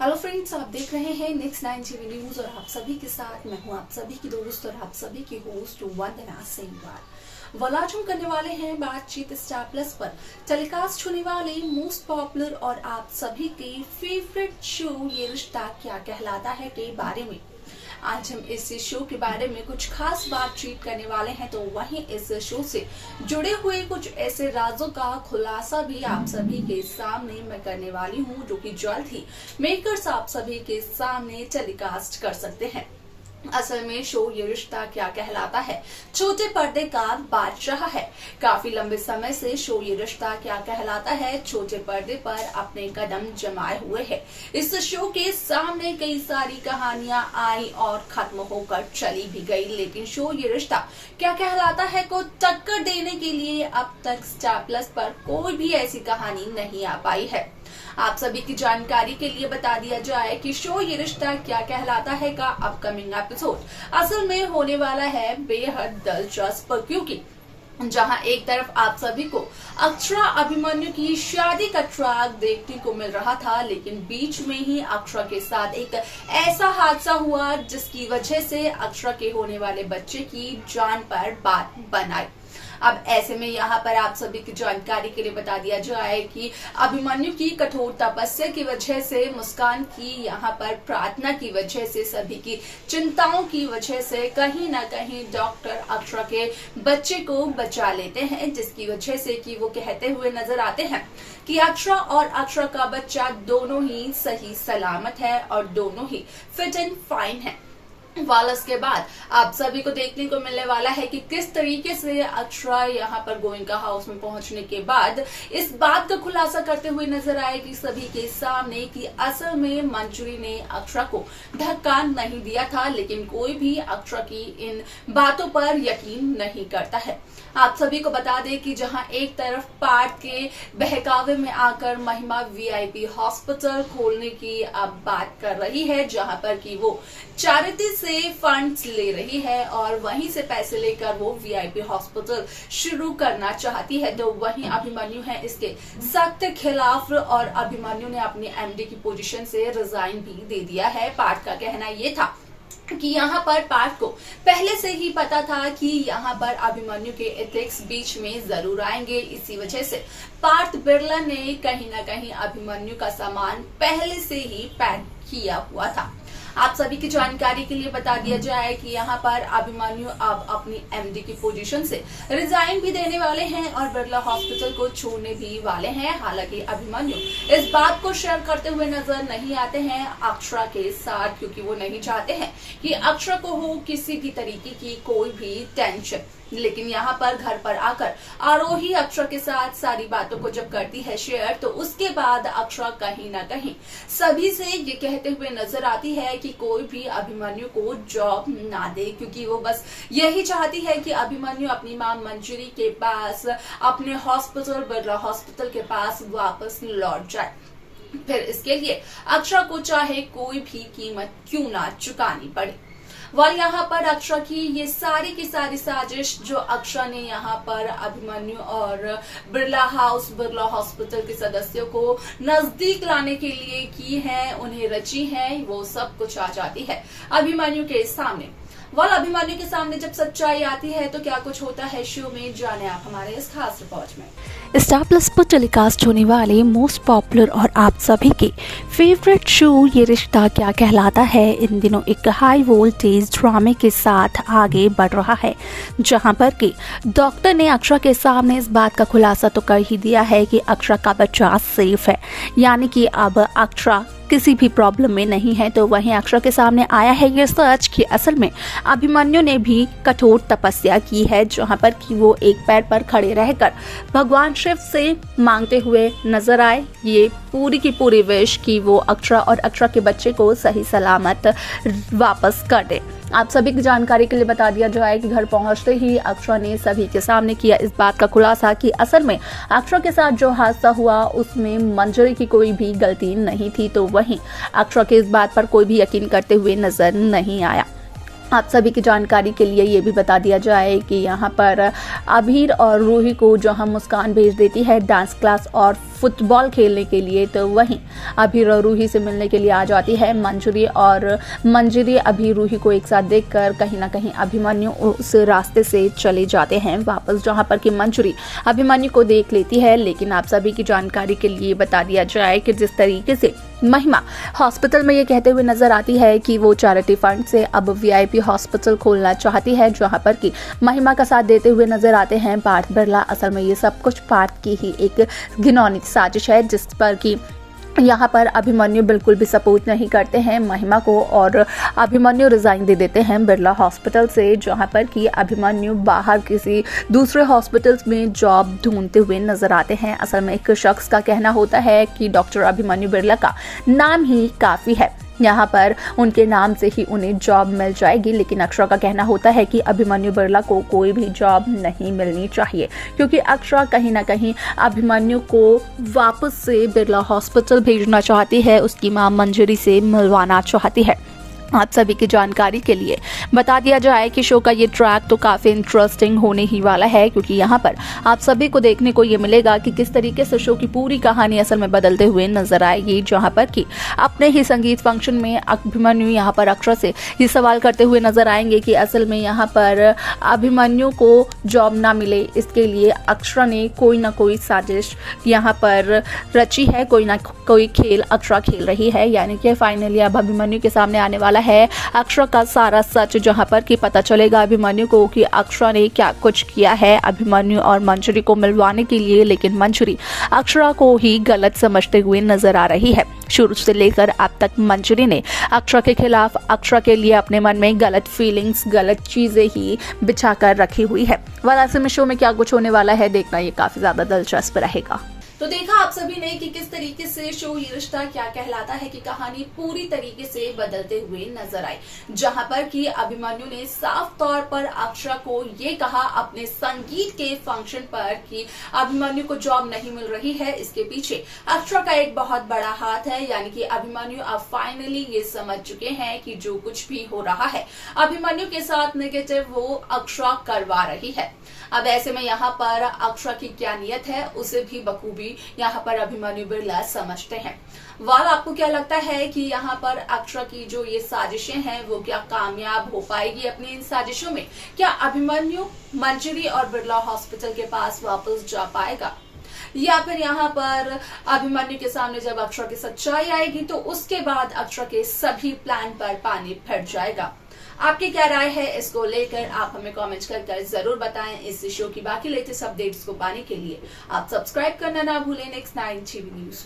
Hello friends, आप देख रहे हैं नेक्स्ट 9 टीवी न्यूज और आप सभी के साथ मैं हूं आप सभी की दोस्त और आप सभी की होस्ट वंदना सिंह। वाल आज हम करने वाले हैं बातचीत स्टार प्लस पर टेलीकास्ट होने वाले मोस्ट पॉपुलर और आप सभी के फेवरेट शो ये रिश्ता क्या कहलाता है के बारे में। आज हम इस शो के बारे में कुछ खास बातचीत करने वाले हैं, तो वहीं इस शो से जुड़े हुए कुछ ऐसे राजों का खुलासा भी आप सभी के सामने मैं करने वाली हूं, जो कि जल्द ही मेकर्स आप सभी के सामने टेलीकास्ट कर सकते हैं। असल में शो ये रिश्ता क्या कहलाता है छोटे पर्दे का बादशाह है। काफी लंबे समय से शो ये रिश्ता क्या कहलाता है छोटे पर्दे पर अपने कदम जमाए हुए है। इस शो के सामने कई सारी कहानियां आई और खत्म होकर चली भी गई, लेकिन शो ये रिश्ता क्या कहलाता है को टक्कर देने के लिए अब तक स्टार प्लस पर कोई भी ऐसी कहानी नहीं आ पाई है। आप सभी की जानकारी के लिए बता दिया जाए कि शो ये रिश्ता क्या कहलाता है का अपकमिंग एपिसोड असल में होने वाला है बेहद दिलचस्प, क्योंकि जहां एक तरफ आप सभी को अक्षरा अभिमन्यु की शादी का ट्रैक देखने को मिल रहा था, लेकिन बीच में ही अक्षरा के साथ एक ऐसा हादसा हुआ जिसकी वजह से अक्षरा के होने वाले बच्चे की जान पर बात बन आई। अब ऐसे में यहाँ पर आप सभी की जानकारी के लिए बता दिया जाए कि अभिमन्यु की कठोर तपस्या की वजह से, मुस्कान की यहाँ पर प्रार्थना की वजह से, सभी की चिंताओं की वजह से कहीं ना कहीं डॉक्टर अक्षरा के बच्चे को बचा लेते हैं, जिसकी वजह से कि वो कहते हुए नजर आते हैं कि अक्षरा और अक्षरा का बच्चा दोनों ही सही सलामत है और दोनों ही फिट एंड फाइन है। वालस के बाद आप सभी को देखने को मिलने वाला है कि किस तरीके से अक्षरा यहाँ पर गोयनका हाउस में पहुंचने के बाद इस बात का खुलासा करते हुए नजर आएगी सभी के सामने कि असल में मंजूरी ने अक्षरा को धक्का नहीं दिया था, लेकिन कोई भी अक्षरा की इन बातों पर यकीन नहीं करता है। आप सभी को बता दें कि जहां एक तरफ पार्थ के बहकावे में आकर महिमा वीआईपी हॉस्पिटल खोलने की अब बात कर रही है, जहां पर कि वो चैरिटी से फंड्स ले रही है और वहीं से पैसे लेकर वो वीआईपी हॉस्पिटल शुरू करना चाहती है, तो वहीं अभिमन्यु है इसके सख्त खिलाफ और अभिमन्यु ने अपनी एमडी की पोजीशन से रिजाइन भी दे दिया है। पार्थ का कहना ये था कि यहाँ पर पार्थ को पहले से ही पता था कि यहाँ पर अभिमन्यु के एथिक्स बीच में जरूर आएंगे, इसी वजह से पार्थ बिरला ने कहीं ना कहीं अभिमन्यु का सामान पहले से ही पैक किया हुआ था। आप सभी की जानकारी के लिए बता दिया जाए कि यहाँ पर अभिमन्यु अब अपनी एमडी की पोजीशन से रिजाइन भी देने वाले हैं और बिरला हॉस्पिटल को छोड़ने भी वाले हैं। हालांकि अभिमन्यु इस बात को शेयर करते हुए नजर नहीं आते हैं अक्षरा के साथ, क्योंकि वो नहीं चाहते हैं कि अक्षरा को हो किसी भी तरीके की कोई भी टेंशन। लेकिन यहाँ पर घर पर आकर आरोही अक्षरा के साथ सारी बातों को जब करती है शेयर, तो उसके बाद अक्षरा कहीं ना कहीं सभी से ये कहते हुए नजर आती है कि कोई भी अभिमन्यु को जॉब ना दे, क्योंकि वो बस यही चाहती है कि अभिमन्यु अपनी मां मंजूरी के पास, अपने हॉस्पिटल बिरला हॉस्पिटल के पास वापस लौट जाए। फिर इसके लिए अक्षरा को चाहे कोई भी कीमत क्यों ना चुकानी पड़े। वाल यहाँ पर अक्षरा की ये सारी की सारी साजिश जो अक्षरा ने यहाँ पर अभिमन्यु और बिरला हाउस बिरला हॉस्पिटल के सदस्यों को नजदीक लाने के लिए की है, उन्हें रची है, वो सब कुछ आ जाती है अभिमन्यु के सामने। वाल अभिमन्यु के सामने जब सच्चाई आती है तो क्या कुछ होता है शो में, जाने आप हमारे इस खास रिपोर्ट में। स्टार प्लस पर टेलीकास्ट होने वाले मोस्ट पॉपुलर और आप सभी के फेवरेट शो ये रिश्ता क्या कहलाता है इन दिनों एक हाई वोल्टेज ड्रामे के साथ आगे बढ़ रहा है, जहां पर कि डॉक्टर ने अक्षरा के सामने इस बात का खुलासा तो कर ही दिया है कि अक्षरा का बच्चा सेफ है, यानी कि अब अक्षरा किसी भी प्रॉब्लम में नहीं है। तो वहीं अक्षरा के सामने आया है ये सच कि असल में अभिमन्यु ने भी कठोर तपस्या की है, जहां पर कि वो एक पैर पर खड़े रहकर भगवान शिव से मांगते हुए नजर आए ये पूरी की पूरी विश कि वो अक्षरा और अक्षरा के बच्चे को सही सलामत वापस कर दे। आप सभी की जानकारी के लिए बता दिया जाए कि घर पहुंचते ही अक्षरा ने सभी के सामने किया इस बात का खुलासा कि असल में अक्षरा के साथ जो हादसा हुआ उसमें मंजूरी की कोई भी गलती नहीं थी, तो वहीं अक्षरा के इस बात पर कोई भी यकीन करते हुए नजर नहीं आया। आप सभी की जानकारी के लिए ये भी बता दिया जाए कि यहाँ पर अभीर और रूही को जो हम मुस्कान भेज देती है डांस क्लास और फुटबॉल खेलने के लिए, तो वहीं अभी रूही से मिलने के लिए आ जाती है मंजरी, और मंजरी अभी रूही को एक साथ देखकर कहीं ना कहीं अभिमन्यु उस रास्ते से चले जाते हैं वापस, जहां पर कि मंजरी अभिमन्यु को देख लेती है। लेकिन आप सभी की जानकारी के लिए बता दिया जाए कि जिस तरीके से महिमा हॉस्पिटल में ये कहते हुए नजर आती है कि वो चैरिटी फंड से अब वीआईपी हॉस्पिटल खोलना चाहती है, जहां पर कि महिमा का साथ देते हुए नजर आते हैं पार्थ बिरला। असल में ये सब कुछ पार्थ की ही एक घिनौनी साजिश है, जिस पर कि यहाँ पर अभिमन्यु बिल्कुल भी सपोर्ट नहीं करते हैं महिमा को, और अभिमन्यु रिजाइन दे देते हैं बिरला हॉस्पिटल से, जहाँ पर कि अभिमन्यु बाहर किसी दूसरे हॉस्पिटल्स में जॉब ढूंढते हुए नजर आते हैं। असल में एक शख्स का कहना होता है कि डॉक्टर अभिमन्यु बिरला का नाम ही काफ़ी है, यहाँ पर उनके नाम से ही उन्हें जॉब मिल जाएगी। लेकिन अक्षरा का कहना होता है कि अभिमन्यु बिरला को कोई भी जॉब नहीं मिलनी चाहिए, क्योंकि अक्षरा कहीं ना कहीं अभिमन्यु को वापस से बिरला हॉस्पिटल भेजना चाहती है, उसकी मां मंजरी से मिलवाना चाहती है। आप सभी की जानकारी के लिए बता दिया जाए कि शो का ये ट्रैक तो काफ़ी इंटरेस्टिंग होने ही वाला है, क्योंकि यहाँ पर आप सभी को देखने को ये मिलेगा कि किस तरीके से शो की पूरी कहानी असल में बदलते हुए नजर आएगी, जहाँ पर कि अपने ही संगीत फंक्शन में अभिमन्यु यहाँ पर अक्षरा से ये सवाल करते हुए नजर आएंगे कि असल में यहाँ पर अभिमन्यु को जॉब ना मिले, इसके लिए अक्षरा ने कोई ना कोई साजिश यहाँ पर रची है, कोई ना कोई खेल अक्षरा खेल रही है। यानी कि फाइनली अब अभिमन्यु के सामने आने वाला है अक्षरा का सारा सच, जहां पर कि पता चलेगा अभिमन्यु को कि अक्षरा ने क्या कुछ किया है अभिमन्यु और मंजरी को मिलवाने के लिए। लेकिन मंजरी अक्षरा को ही गलत समझते हुए नजर आ रही है। शुरू से लेकर अब तक मंजरी ने अक्षरा के खिलाफ, अक्षरा के लिए अपने मन में गलत फीलिंग्स, गलत चीजें ही बिछा कर रखी हुई है। वैसे में शो में क्या कुछ होने वाला है देखना ये काफी ज्यादा दिलचस्प रहेगा। तो देखा आप सभी ने कि किस तरीके से शो ये रिश्ता क्या कहलाता है की कहानी पूरी तरीके से बदलते हुए नजर आई, जहां पर कि अभिमन्यु ने साफ तौर पर अक्षरा को ये कहा अपने संगीत के फंक्शन पर कि अभिमन्यु को जॉब नहीं मिल रही है, इसके पीछे अक्षरा का एक बहुत बड़ा हाथ है। यानी कि अभिमन्यु अब फाइनली ये समझ चुके हैं कि जो कुछ भी हो रहा है अभिमन्यु के साथ नेगेटिव वो अक्षरा करवा रही है। अब ऐसे में यहाँ पर अक्षरा की क्या नियत है उसे भी बखूबी यहाँ पर अभिमन्यु बिरला समझते हैं। वाल आपको क्या लगता है कि यहाँ पर अक्षरा की जो ये साजिशें हैं वो क्या कामयाब हो पाएगी अपनी इन साजिशों में? क्या अभिमन्यु मंजरी और बिरला हॉस्पिटल के पास वापस जा पाएगा, या फिर यहाँ पर अभिमन्यु के सामने जब अक्षरा की सच्चाई आएगी तो उसके बाद अक्षरा के सभी प्लान पर पानी फिर जाएगा? आपकी क्या राय है इसको लेकर आप हमें कमेंट कर जरूर बताएं। इस शो की बाकी लेटेस्ट अपडेट्स को पाने के लिए आप सब्सक्राइब करना ना भूलें नेक्स्ट 9 टीवी न्यूज।